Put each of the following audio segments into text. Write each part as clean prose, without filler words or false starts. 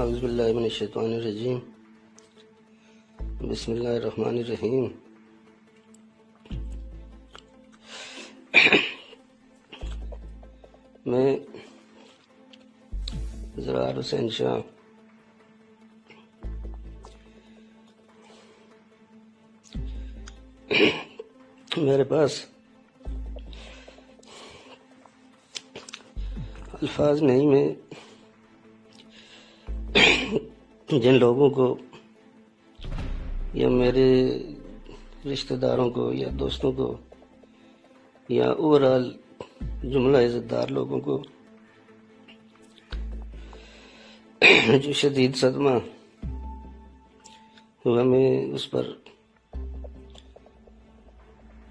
اعوذ باللہ من الشیطان الرجیم بسم اللہ الرحمن الرحیم۔ میں زرار حسین شاہ میرے پاس الفاظ نہیں، میں جن لوگوں کو یا میرے رشتہ داروں کو یا دوستوں کو یا اوورآل جملہ عزت دار لوگوں کو جو شدید صدمہ ہوا، میں اس پر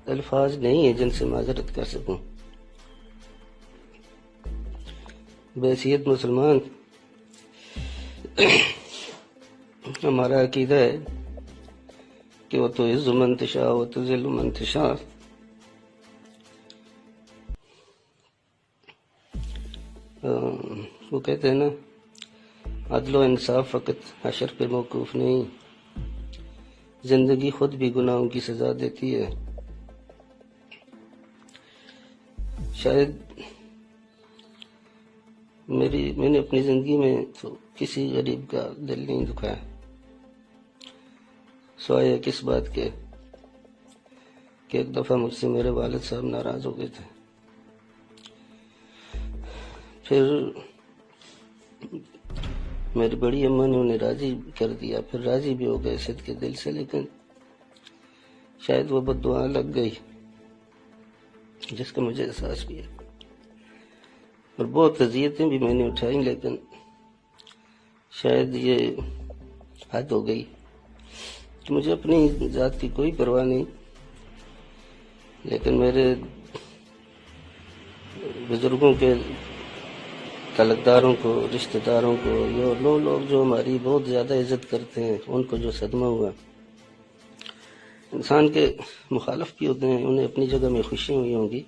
الفاظ نہیں ہیں جن سے معذرت کر سکوں۔ بحیثیت مسلمان ہمارا عقیدہ ہے کہ وہ تو عز من تشاء و تذل من تشاء، وہ کہتے ہیں نا، عدل و انصاف فقط حشر پہ موقوف نہیں، زندگی خود بھی گناہوں کی سزا دیتی ہے۔ شاید میں نے اپنی زندگی میں تو کسی غریب کا دل نہیں دکھایا، سوائے کس بات کے کہ ایک دفعہ مجھ سے میرے والد صاحب ناراض ہو گئے تھے، پھر میری بڑی اماں نے انہیں راضی کر دیا، پھر راضی بھی ہو گئے صدقے دل سے، لیکن شاید وہ بد دعا لگ گئی جس کا مجھے احساس بھی ہے، اور بہت اذیتیں بھی میں نے اٹھائیں، لیکن شاید یہ حد ہو گئی کہ مجھے اپنی ذات کی کوئی پرواہ نہیں، لیکن میرے بزرگوں کے تعلقداروں کو، رشتہ داروں کو، یا لوگ جو ہماری بہت زیادہ عزت کرتے ہیں، ان کو جو صدمہ ہوا۔ انسان کے مخالف بھی ہوتے ہیں، انہیں اپنی جگہ میں خوشی ہوئی ہوں گی،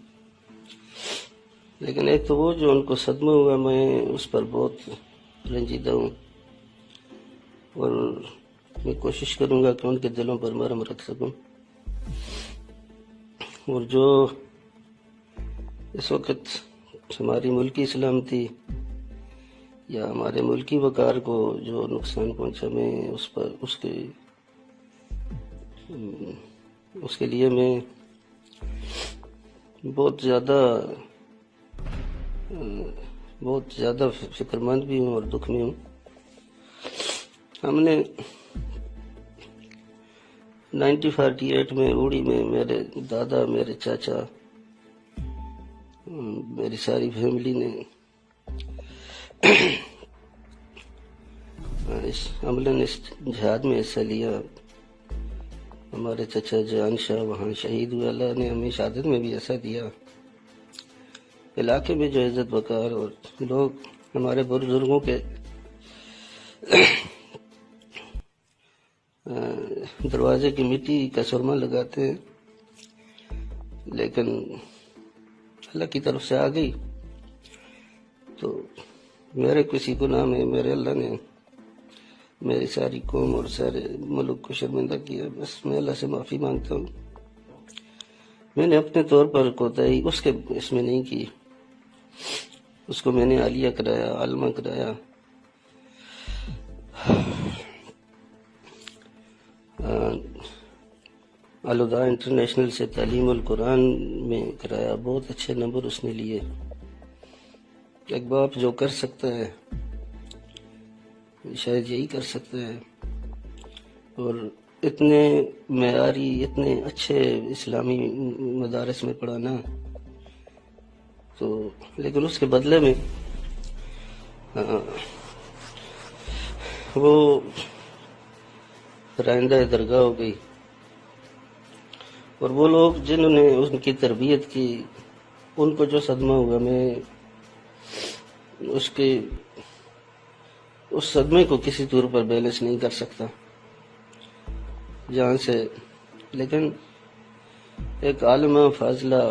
لیکن ایک تو وہ جو ان کو صدمہ ہوا، میں اس پر بہت رنجیدہ ہوں، اور میں کوشش کروں گا کہ ان کے دلوں پر مرہم رکھ سکوں۔ اور جو اس وقت ہماری ملکی سلامتی یا ہمارے ملکی وقار کو جو نقصان پہنچا، میں اس کے لیے میں بہت زیادہ فکر مند بھی ہوں اور دکھ میں ہوں۔ ہم نے 1948 میں اوڑی میں میرے دادا، میرے چاچا، میری ساری فیملی نے عملاً اس جہاد میں حصہ لیا۔ ہمارے چچا جان شاہ وہاں شہید ہوئے، اللہ نے ہمیں شہادت میں بھی ایسا دیا۔ علاقے میں جو عزت وقار اور لوگ ہمارے بزرگوں کے دروازے کی مٹی کا سرما لگاتے ہیں، لیکن اللہ کی طرف سے آ گئی تو میرے کسی گناہ میں میرے اللہ نے میری ساری قوم اور سارے ملک کو شرمندہ کیا۔ بس میں اللہ سے معافی مانگتا ہوں۔ میں نے اپنے طور پر کوتاہی اس میں نہیں کی، اس کو میں نے عالیہ کرایا، عالمہ کرایا، الہدا انٹرنیشنل سے تعلیم القرآن میں کرایا، بہت اچھے نمبر اس نے لیے۔ ایک باپ جو کر سکتا ہے شاید یہی کر سکتا ہے، اور اتنے معیاری، اتنے اچھے اسلامی مدارس میں پڑھانا، تو لیکن اس کے بدلے میں وہ رائندہ درگاہ ہو گئی، اور وہ لوگ جنہوں نے ان کی تربیت کی، ان کو جو صدمہ ہوا، میں اس صدمے کو کسی طور پر بیلنس نہیں کر سکتا جہاں سے، لیکن ایک عالمہ فاضلہ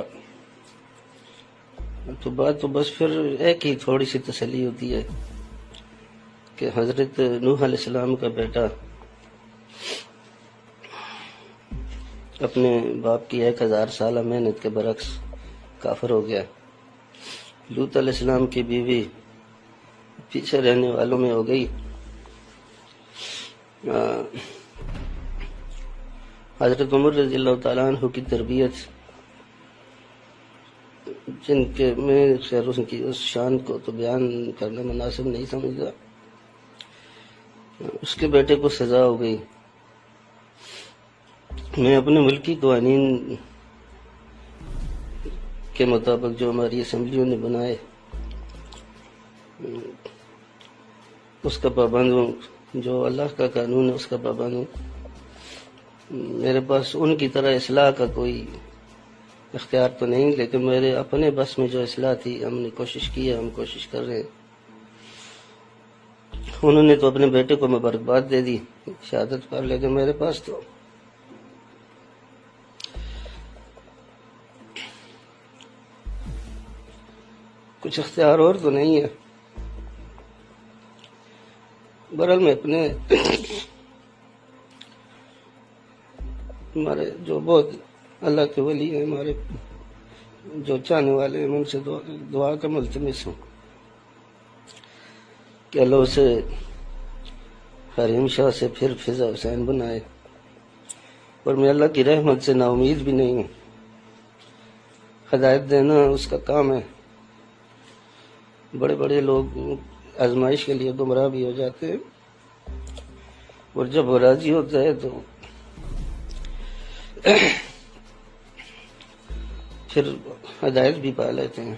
تو بات تو بس پھر ایک ہی تھوڑی سی تسلی ہوتی ہے کہ حضرت نوح علیہ السلام کا بیٹا اپنے باپ کی 1000 سالہ محنت کے برعکس کافر ہو گیا۔ لوط علیہ السلام کی بیوی پیچھے رہنے والوں میں ہو گئی۔ حضرت عمر رضی اللہ تعالیٰ عنہ کی تربیت، جن کے میں خیر کی اس شان کو تو بیان کرنا مناسب نہیں سمجھتا، اس کے بیٹے کو سزا ہو گئی۔ میں اپنے ملکی قوانین کے مطابق جو ہماری اسمبلیوں نے بنائے اس کا پابند ہوں، جو اللہ کا قانون ہے اس کا پابند ہوں۔ میرے پاس ان کی طرح اصلاح کا کوئی اختیار تو نہیں، لیکن میرے اپنے بس میں جو اصلاح تھی ہم نے کوشش کی ہے، ہم کوشش کر رہے ہیں۔ انہوں نے تو اپنے بیٹے کو مبارکباد دے دی شہادت پر، لیکن میرے پاس تو کچھ اختیار اور تو نہیں ہے۔ بہرحال میں اپنے ہمارے جو بہت اللہ کے ولی ہیں، ہمارے جو چاہنے والے ہیں، ان سے دعا کا ملتمس ہوں کہ اللہ اسے حریم شاہ سے پھر فضا حسین بنائے، اور میں اللہ کی رحمت سے نا امید بھی نہیں ہوں۔ ہدایت دینا اس کا کام ہے۔ بڑے بڑے لوگ آزمائش کے لیے گمراہ بھی ہو جاتے ہیں، اور جب وہ راضی ہوتا ہے تو پھر ہدایت بھی پا لیتے ہیں۔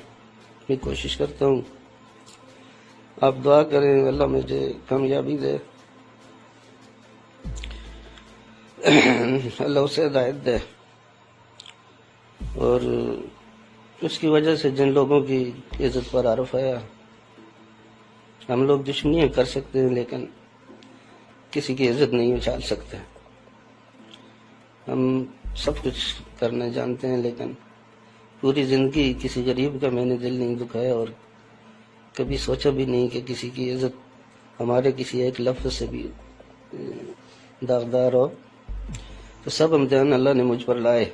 میں کوشش کرتا ہوں، آپ دعا کریں اللہ مجھے کامیابی دے، اللہ اسے ہدایت دے، اور اس کی وجہ سے جن لوگوں کی عزت پر عارف آیا، ہم لوگ دشمنیاں کر سکتے ہیں لیکن کسی کی عزت نہیں اچھال سکتے۔ ہم سب کچھ کرنا جانتے ہیں، لیکن پوری زندگی کسی غریب کا میں نے دل نہیں دکھایا، اور کبھی سوچا بھی نہیں کہ کسی کی عزت ہمارے کسی ایک لفظ سے بھی داغدار ہو۔ تو سب امتحان اللہ نے مجھ پر لائے۔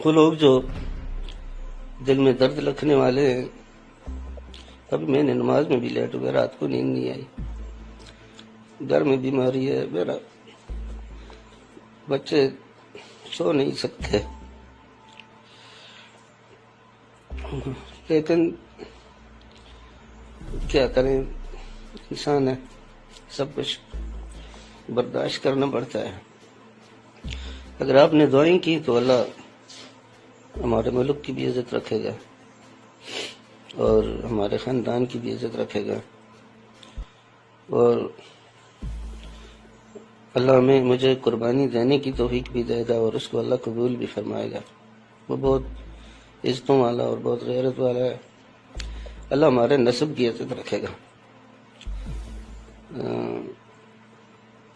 وہ لوگ جو دل میں درد رکھنے والے ہیں، اب میں نے نماز میں بھی لیٹ ہو گیا، رات کو نیند نہیں آئی، گھر میں بیماری ہے، میرا بچے سو نہیں سکتے، لیکن کیا کریں، انسان ہے، سب کچھ برداشت کرنا پڑتا ہے۔ اگر آپ نے دعائیں کی تو اللہ ہمارے ملک کی بھی عزت رکھے گا، اور ہمارے خاندان کی بھی عزت رکھے گا، اور اللہ مجھے قربانی دینے کی توفیق بھی دے گا، اور اس کو اللہ قبول بھی فرمائے گا۔ وہ بہت عزتوں والا اور بہت غیرت والا ہے۔ اللہ ہمارے نسب کی عزت رکھے گا۔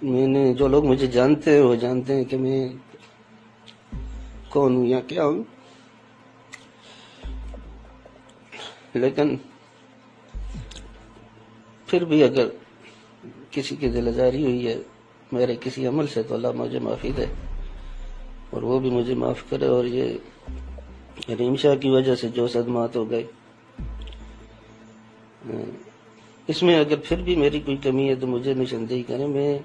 میں نے جو لوگ مجھے جانتے ہیں وہ جانتے ہیں کہ میں کون ہوں یا کیا ہوں، لیکن پھر بھی اگر کسی کی دل آزاری ہوئی ہے میرے کسی عمل سے تو اللہ مجھے معافی دے، اور وہ بھی مجھے معاف کرے، اور یہ حریم شاہ کی وجہ سے جو صدمات ہو گئے اس میں اگر پھر بھی میری کوئی کمی ہے تو مجھے نشاندہی کریں۔ میں